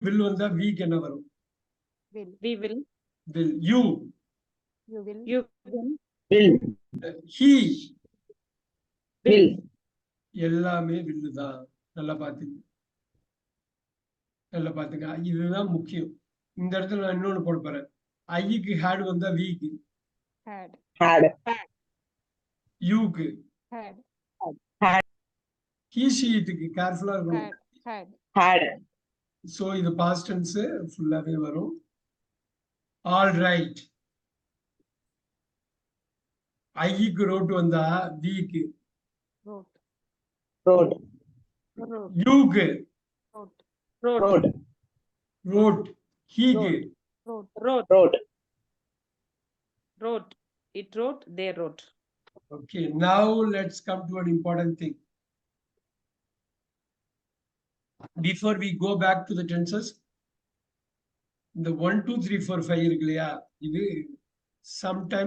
will வந்தா week என்ன வரும்? Will. We will. Will. You. You will. You will. will, He. will, எல்லாமே will தான். நல்லா பாத்துங்க. இதுதான் முக்கியம். இந்த இடத்துல நான் இன்னொன்னு போட போறேன். ஐக்கு had வந்தா week. Had. had, Youக்கு. Had. He, she, இதுக்கு கேர்ஃபுல்லா இருக்கணும். Had. had, So இது past tense ஃபுல்லாவே வரும். All right. ஐக்கு wrote வந்தா week. Wrote. wrote, Wrote. Youக்கு Wrote. wrote, wrote. Heக்கு Wrote. Wrote. wrote, Wrote. It wrote. They wrote. Okay, now let's come to an important thing. Before we go back to the tenses, the 1, 2, 3, 4, 5 இருக்கு இல்லையா, இது sometimes